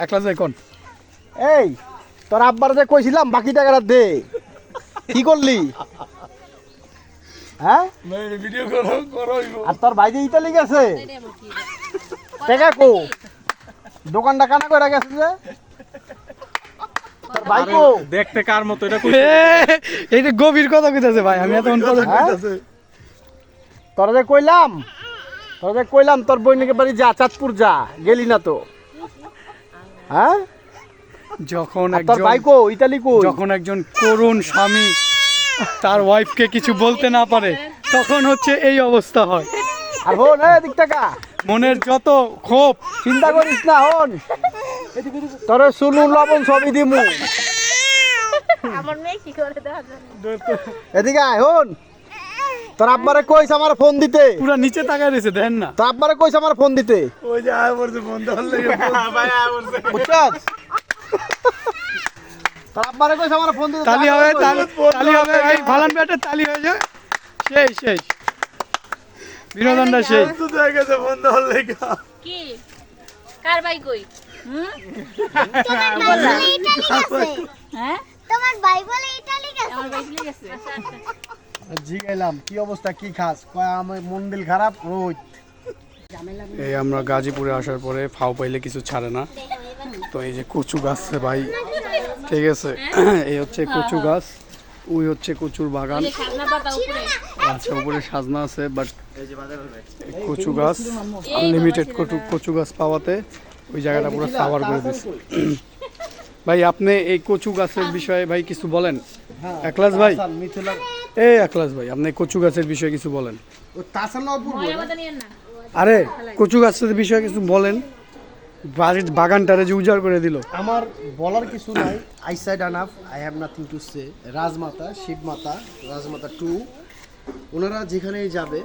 একলা যাই কোন এই তোর আব্বার যে কইছিলাম বাকি টাকাটা দে কি করলি হ্যাঁ ভিডিও করো করো আর তোর ভাই যে ইতালি গেছে টাকা কো দোকানটা কানা করে গেছে যে তোর ভাই কো দেখতে কার মতো এটা এই যে গভীর কথা কইতাছে ভাই আমি এতক্ষণ কথা কইতাছে তোর যে কইলাম তোর বইনিকে বাড়ি যা চাঁদপুর যা গেলি না তো হ্যাঁ যখন তোর একজন ভাই কো ইতালি কো যখন একজন করুণ স্বামী তার ওয়াইফকে কিছু বলতে না পারে তখন হচ্ছে এই অবস্থা হয়। আর হন এদিক টাকা মনের যত ক্ষোভ চিন্তা করিস না হন তোর শুনু লবণ সবই দিমু আমার মেয়ে কি করে দেওয়া এদিকে আয় হন তোর আব্বারে কইস আমার ফোন দিতে পুরো নিচে তাকায় রয়েছে দেখেন না তোর আব্বারে কইস আমার ফোন দিতে ওই যে আয় পড়ছে বন্ধ হল ভাই আয় পড়ছে বুঝছস তোর আব্বারে কইস আমার ফোন দিতে তালি হবে তালি হবে ভাই ভালান ব্যাটে তালি হয়ে যায় সেই বিনোদনটা সেই কি কার ভাই কই হ্যাঁ তোমার ভাই বলে ইতালি গেছে আমার ভাই চলে গেছে জিগাইলাম কি অবস্থা কি খাস কয় আমার মন দিল খারাপ রোজ এই আমরা গাজীপুরে আসার পরে ফাও পাইলে কিছু ছাড়ে না। তো এই যে কচু গাছ ভাই ঠিক আছে এই হচ্ছে কচু গাছ ওই হচ্ছে কচুর বাগান সাজনা পাতা উপরে আচ্ছা উপরে সাজনা আছে বাট কচু গাছ আনলিমিটেড কচু গাছ পাওয়াতে ওই জায়গাটা পুরো সাভার করে দিচ্ছে। ভাই আপনি এই কচু গাছের বিষয়ে ভাই কিছু বলেন একলাস ভাই মিথিলা এই একলাস ভাই আপনি কচু গাছের বিষয়ে কিছু বলেন। ও তাসানো অপূর্ব ময়লা পাতা নিয়েন না আরে কচু গাছের বিষয়ে কিছু বলেন বাগানটারে যে উজাড় করে দিল। আমার বলার কিছু নাই I said enough I have nothing to say রাজমাতা শিবমাতা রাজমাতা 2 ওনারা যেখানেই যাবে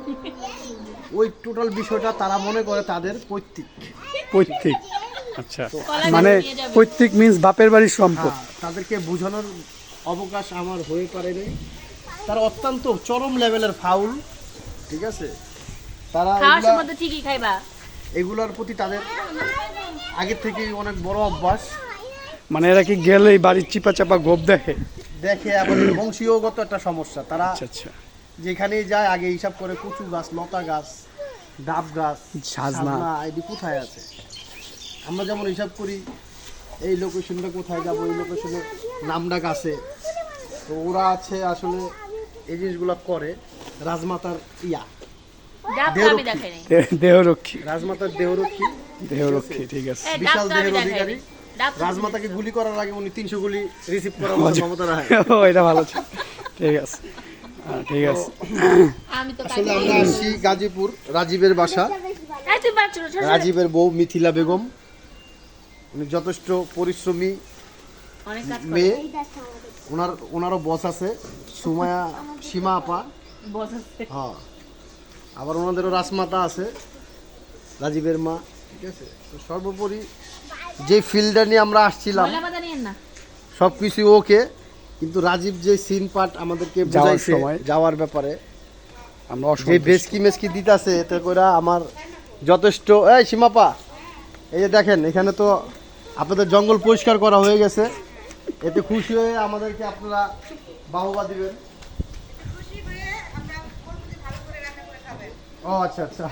ওই টোটাল বিষয়টা তারা মনে করে তাদের পৈতৃক আচ্ছা মানে পৈতৃক মিন্স বাপের বাড়ির সম্পদ। তাদেরকে বোঝানোর অবকাশ আমার হয়ে পারে নাই তারা অত্যন্ত চরম লেভেলের ফাউল ঠিক আছে তারা খাওয়ার সময় তো ঠিকই খাইবা এগুলোর প্রতি তাদের আগে থেকেই অনেক বড় অভ্যাস মানে এরা কি গেলেই বাড়ির চিপা চাপা গোপ দেখে দেখে আমাদের বংশীয়গত একটা সমস্যা তারা আচ্ছা যেখানেই যায় আগে হিসাব করে কচু গাছ লতা গাছ ডাব গাছ সাজনা। এটি কোথায় আছে আমরা যেমন হিসাব করি এই লোকেশনটা কোথায় যাব এই লোকেশনে নামডাক আছে তো ওরা আছে আসলে এই জিনিসগুলো করে রাজমাতার ডাব তো আমি দেখাই নাই দেহরক্ষী রাজমাতার দেহরক্ষী ঠিক আছে এই ডাব বিশাল তো আমি দেহের দেখাই অধিকারী নাই ডাব তো রাজমাতাকে গুলি করার আগে উনি 300 গুলি রিসিভ করার মতো ক্ষমতা রাখে ও এটা ভালো ছিল ঠিক আছে ঠিক আছে আমি তো আসলে আমরা আসছি গাজীপুর রাজীবের বাসা এই তুই বাচ্চা ছোট রাজীবের বউ মিথিলা বেগম উনি যথেষ্ট পরিশ্রমী অনেক কাজ করে মেয়ে ওনারও বস আছে সুমায়া সীমা আপা বস আছে হ্যাঁ আবার ওনাদেরও রাজমাতা আছে রাজীবের মা ঠিক আছে তো সর্বোপরি যে ফিল্ডটা নিয়ে আমরা আসছিলাম ময়লা পাতা নিয়েন না সব কিছু ওকে কিন্তু রাজীব যে সিন পার্ট আমাদেরকে যাওয়ার বুঝাইছে সময়। যাওয়ার ব্যাপারে আমরা যে অসন্তুষ্ট। বেসকি মেসকি দিতেছে এতে করে আমার যথেষ্ট এই সীমাপা এই যে দেখেন এখানে তো আপনাদের জঙ্গল পরিষ্কার করা হয়ে গেছে এতে খুশি হয়ে আমাদেরকে আপনারা বাহবা দিবেন ও আচ্ছা আচ্ছা